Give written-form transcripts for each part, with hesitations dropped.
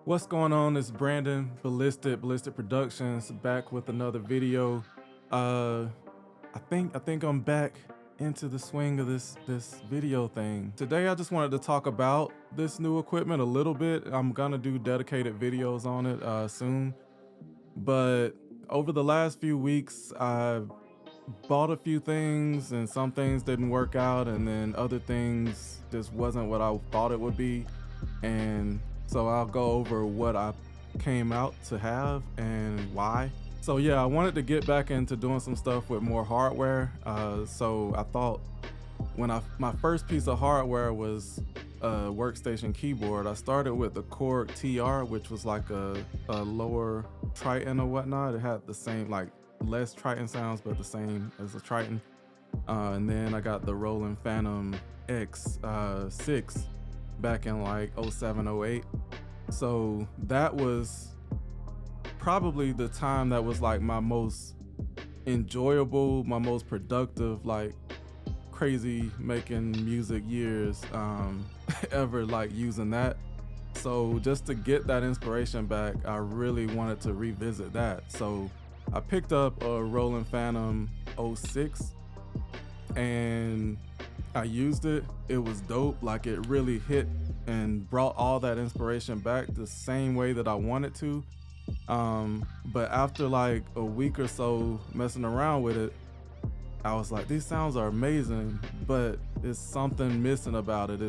What's going on? It's Brandon, Ballistic Productions, back with another video. I think I'm back into the swing of this video thing. Today I just wanted to talk about this new equipment a little bit. I'm gonna do dedicated videos on it soon. But over the last few weeks, I bought a few things and some things didn't work out, and then other things just wasn't what I thought it would be. And so I'll go over what I came out to have and why. So yeah, I wanted to get back into doing some stuff with more hardware. So I thought my first piece of hardware was a workstation keyboard. I started with the Korg TR, which was like a lower Triton or whatnot. It had the same, like less Triton sounds, but the same as a Triton. And then I got the Roland Fantom X6 back in like 07, 08. So that was probably the time that was like my most enjoyable, my most productive, like crazy making music years ever, like using that. So just to get that inspiration back, I really wanted to revisit that. So I picked up a Roland Fantom 06 and I used it. It was dope. Like it really hit and brought all that inspiration back the same way that I wanted to. But after like a week or so messing around with it, I was like, these sounds are amazing, but it's something missing about it.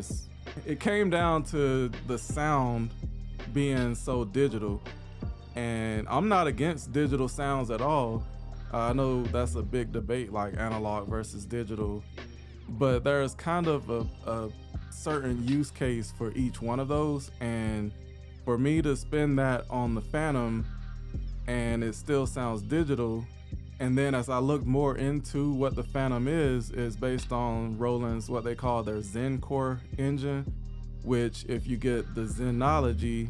It came down to the sound being so digital, and I'm not against digital sounds at all. I know that's a big debate, like analog versus digital, but there's kind of a certain use case for each one of those. And for me to spend that on the Fantom and it still sounds digital, and then as I looked more into what the Fantom is based on Roland's, what they call their Zen Core engine, which if you get the Zenology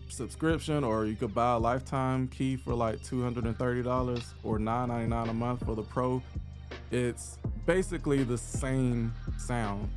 subscription, or you could buy a lifetime key for like $230 or $9.99 a month for the Pro, it's basically the same sound.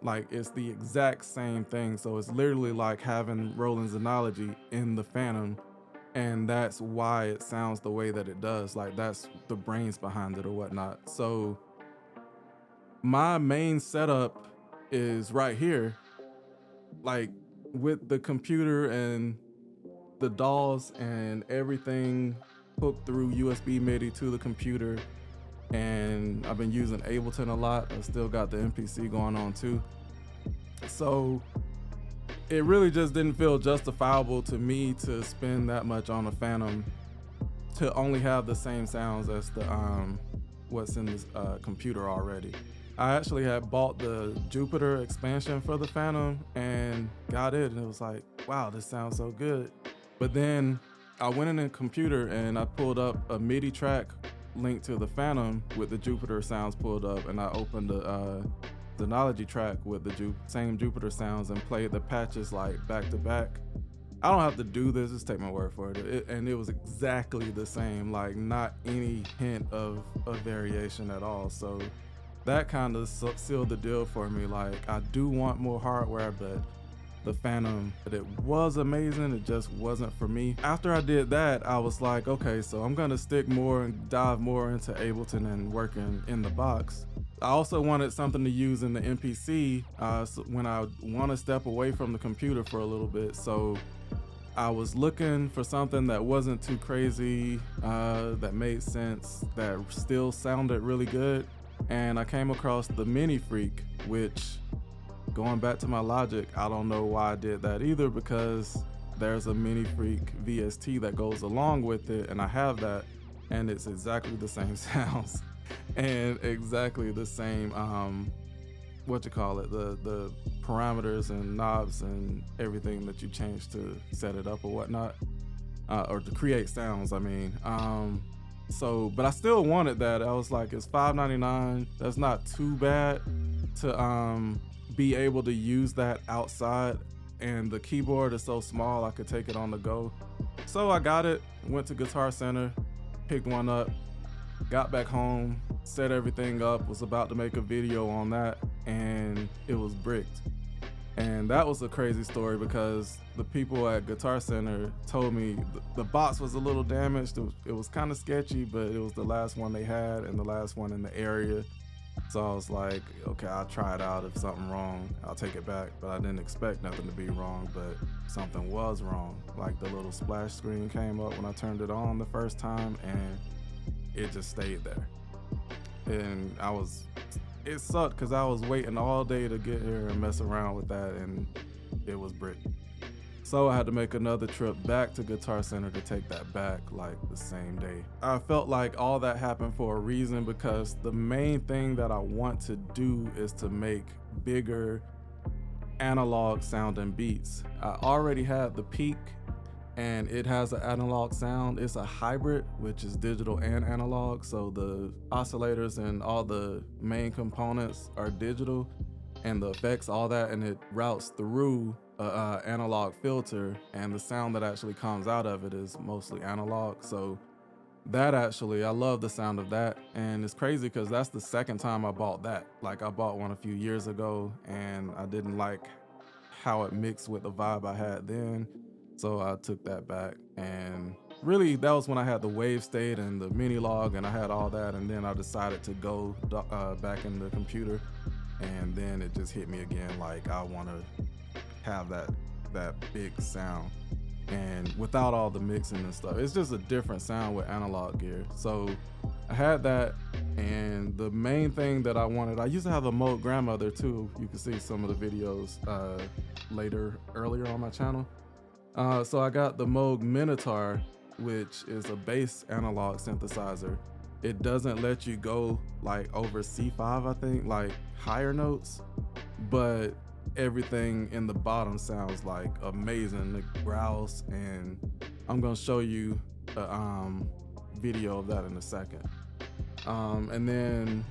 Like it's the exact same thing. So it's literally like having Roland's Zenology in the Fantom, and that's why it sounds the way that it does. Like that's the brains behind it or whatnot. So my main setup is right here. Like with the computer and the DAWs and everything hooked through USB MIDI to the computer, and I've been using Ableton a lot. I still got the MPC going on too. So it really just didn't feel justifiable to me to spend that much on a Fantom to only have the same sounds as the what's in this computer already. I actually had bought the Jupiter expansion for the Fantom and got it, and it was like, wow, this sounds so good. But then I went in the computer and I pulled up a MIDI track linked to the Fantom with the Jupiter sounds pulled up, and I opened the Synology track with the same Jupiter sounds and played the patches like back to back. I don't have to do this, just take my word for it. And it was exactly the same, like not any hint of a variation at all. So that kind of sealed the deal for me. Like, I do want more hardware, but the Fantom, it was amazing, it just wasn't for me. After I did that, I was like, okay, so I'm gonna stick more and dive more into Ableton and working in the box. I also wanted something to use in the MPC when I want to step away from the computer for a little bit. So I was looking for something that wasn't too crazy, that made sense, that still sounded really good. And I came across the Mini Freak, which, going back to my Logic, I don't know why I did that either, because there's a Mini Freak VST that goes along with it, and I have that, and it's exactly the same sounds and exactly the same the parameters and knobs and everything that you change to set it up or whatnot, or to create sounds, I mean. So, but I still wanted that. I was like, it's $5.99. That's not too bad to be able to use that outside, and the keyboard is so small I could take it on the go. So I got it, went to Guitar Center, picked one up, got back home, set everything up, was about to make a video on that, and it was bricked. And that was a crazy story because the people at Guitar Center told me the box was a little damaged. It was kind of sketchy, but it was the last one they had and the last one in the area. So I was like, okay, I'll try it out. If something wrong, I'll take it back. But I didn't expect nothing to be wrong, but something was wrong. Like, the little splash screen came up when I turned it on the first time, and it just stayed there. And it sucked because I was waiting all day to get here and mess around with that, and it was brick. So I had to make another trip back to Guitar Center to take that back like the same day. I felt like all that happened for a reason, because the main thing that I want to do is to make bigger analog sounding beats. I already had the Peak, and it has an analog sound. It's a hybrid, which is digital and analog. So the oscillators and all the main components are digital, and the effects, all that, and it routes through a analog filter, and the sound that actually comes out of it is mostly analog. So that actually, I love the sound of that. And it's crazy because that's the second time I bought that. Like, I bought one a few years ago and I didn't like how it mixed with the vibe I had then. So I took that back, and really that was when I had the wave state and the mini log, and I had all that, and then I decided to go back in the computer, and then it just hit me again, like, I want to have that big sound, and without all the mixing and stuff. It's just a different sound with analog gear. So I had that, and the main thing that I wanted, I used to have a Moog grandmother too. You can see some of the videos earlier on my channel. So I got the Moog Minitaur, which is a bass analog synthesizer. It doesn't let you go like over C5, I think, like higher notes, but everything in the bottom sounds like amazing. It growls, and I'm gonna show you a video of that in a second. And then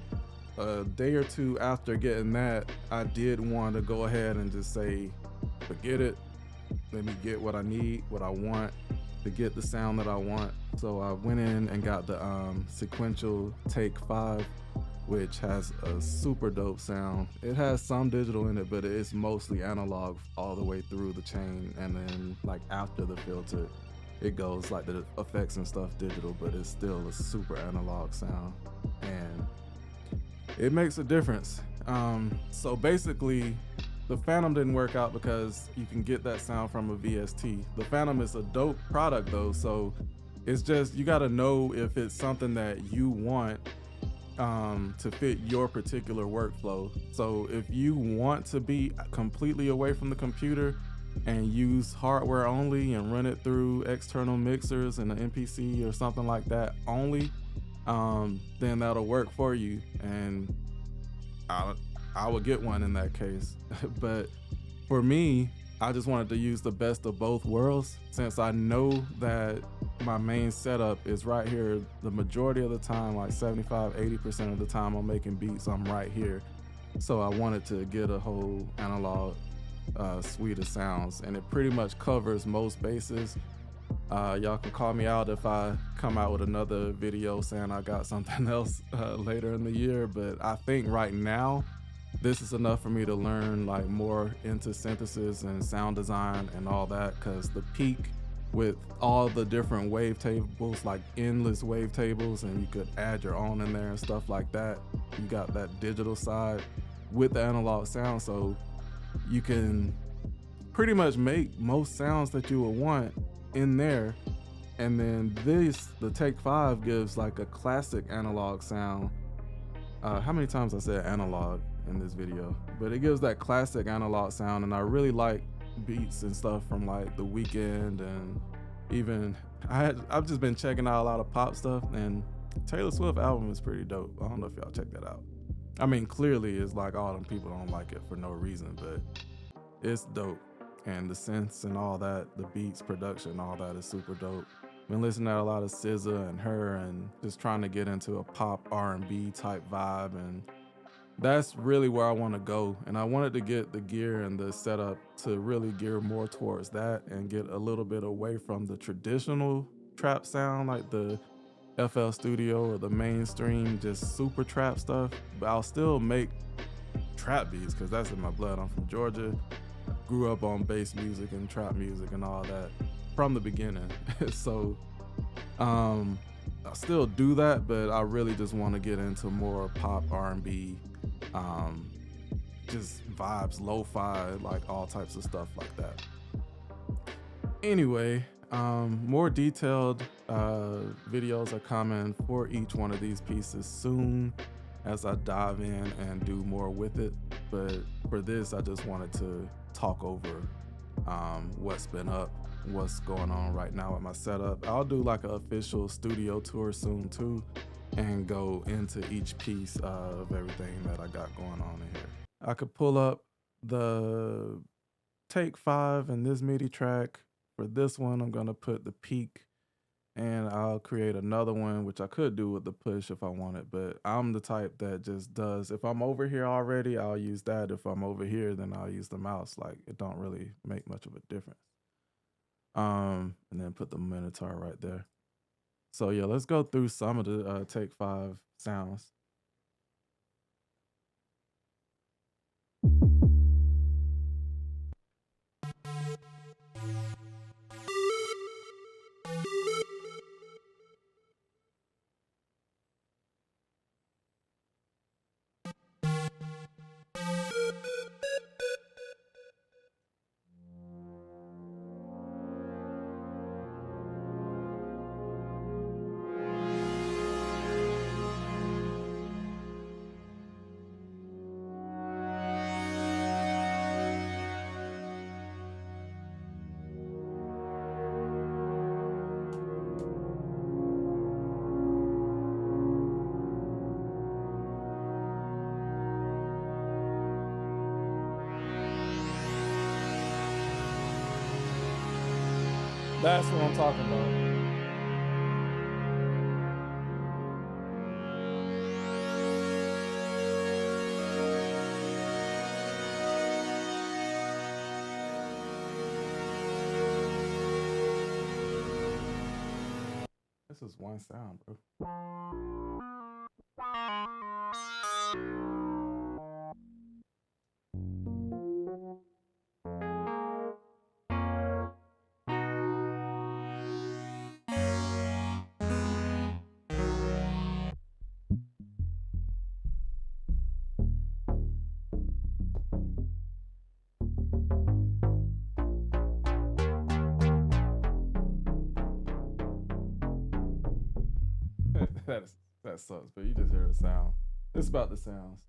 a day or two after getting that, I did want to go ahead and just say, forget it. Let me get what I need, what I want, to get the sound that I want. So I went in and got the Sequential Take 5, which has a super dope sound. It has some digital in it, but it's mostly analog all the way through the chain. And then like after the filter, it goes like the effects and stuff digital, but it's still a super analog sound. And it makes a difference. So basically, The Fantom didn't work out because you can get that sound from a VST. The Fantom is a dope product though, so it's just, you gotta know if it's something that you want to fit your particular workflow. So if you want to be completely away from the computer and use hardware only and run it through external mixers and an MPC or something like that only, then that'll work for you, and I would get one in that case. But for me, I just wanted to use the best of both worlds, since I know that my main setup is right here the majority of the time, like 75-80% of the time I'm making beats, I'm right here. So I wanted to get a whole analog suite of sounds, and it pretty much covers most bases. Y'all can call me out if I come out with another video saying I got something else later in the year, but I think right now this is enough for me to learn like more into synthesis and sound design and all that, because the Peak with all the different wavetables, like endless wavetables, and you could add your own in there and stuff like that. You got that digital side with the analog sound, so you can pretty much make most sounds that you would want in there. And then the Take 5 gives like a classic analog sound. How many times I said analog in this video? But it gives that classic analog sound, and I really like beats and stuff from like The Weeknd, and even I've just been checking out a lot of pop stuff, and Taylor Swift album is pretty dope. I don't know if y'all check that out. I mean, clearly it's like all them people don't like it for no reason, but it's dope. And the synths and all that, the beats, production, all that is super dope. Been listening to a lot of SZA and her, and just trying to get into a pop R&B type vibe, and that's really where I want to go. And I wanted to get the gear and the setup to really gear more towards that and get a little bit away from the traditional trap sound, like the FL Studio or the mainstream just super trap stuff. But I'll still make trap beats because that's in my blood. I'm from Georgia. Grew up on bass music and trap music and all that from the beginning. So I still do that, but I really just want to get into more pop R&B, just vibes, lo-fi, like all types of stuff like that. Anyway, more detailed videos are coming for each one of these pieces soon as I dive in and do more with it. But for this, I just wanted to talk over what's been up, what's going on right now with my setup. I'll do like an official studio tour soon too, and go into each piece of everything that I got going on in here. I could pull up the Take 5 and this MIDI track. For this one, I'm gonna put the Peak, and I'll create another one, which I could do with the Push if I wanted, but I'm the type that just does, if I'm over here already, I'll use that. If I'm over here, then I'll use the mouse. Like, it don't really make much of a difference. And then put the Minitaur right there. So yeah, let's go through some of the Take 5 sounds. That's what I'm talking about. This is one sound, bro. that sucks, but you just hear the sound. It's about the sounds.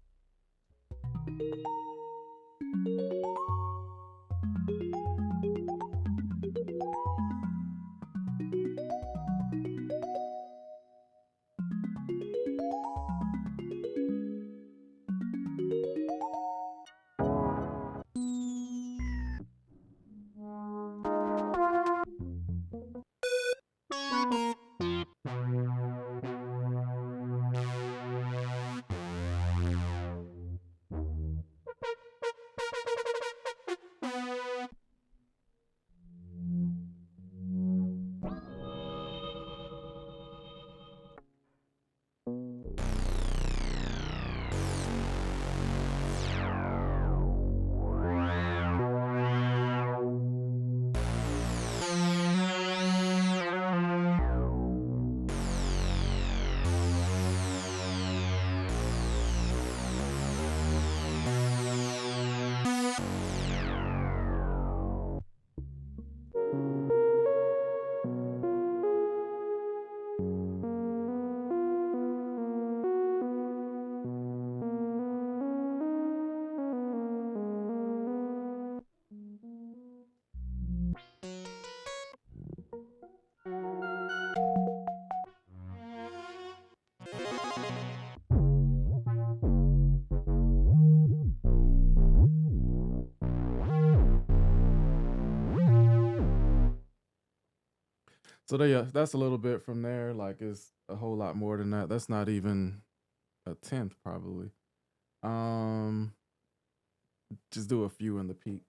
So that's a little bit from there. Like it's a whole lot more than that. That's not even a tenth probably. Just do a few in the peak.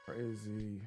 Crazy.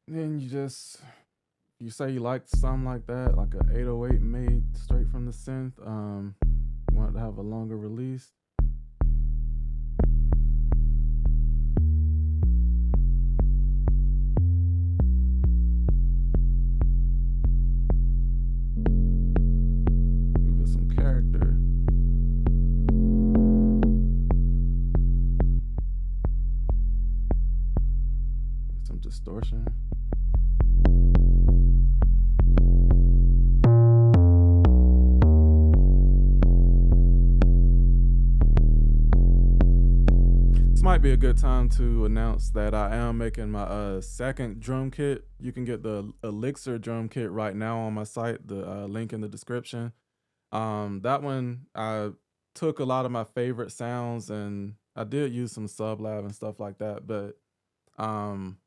Then you say you liked something like that, like a 808 made straight from the synth. You wanted to have a longer release. might be a good time to announce that I am making my second drum kit. You can get the Elixir drum kit right now on my site, the link in the description. That one, I took a lot of my favorite sounds and I did use some sublab and stuff like that, but um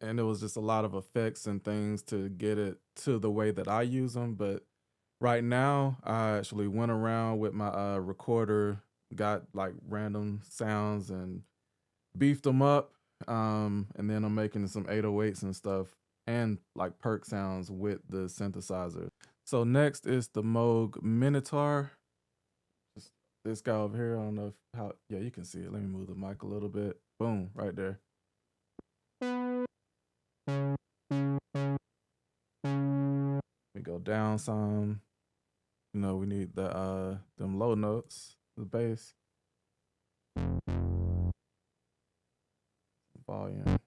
and it was just a lot of effects and things to get it to the way that I use them. But right now, I actually went around with my recorder, got like random sounds and beefed them up. And then I'm making some 808s and stuff and like perk sounds with the synthesizer. So next is the Moog Minitaur. Just this guy over here. I don't know if how, yeah, you can see it. Let me move the mic a little bit. Boom, right there. We go down some. You know, we need the them low notes, the bass, volume.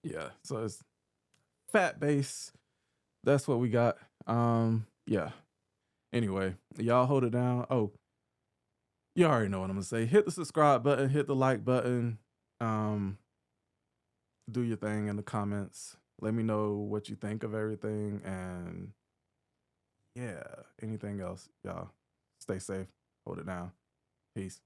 Yeah, so it's fat bass. That's what we got. Yeah. Anyway, y'all hold it down. Oh, you already know what I'm gonna say. Hit the subscribe button, hit the like button. Um, do your thing in the comments. Let me know what you think of everything, and yeah, anything else, y'all. Stay safe. Hold it down. Peace.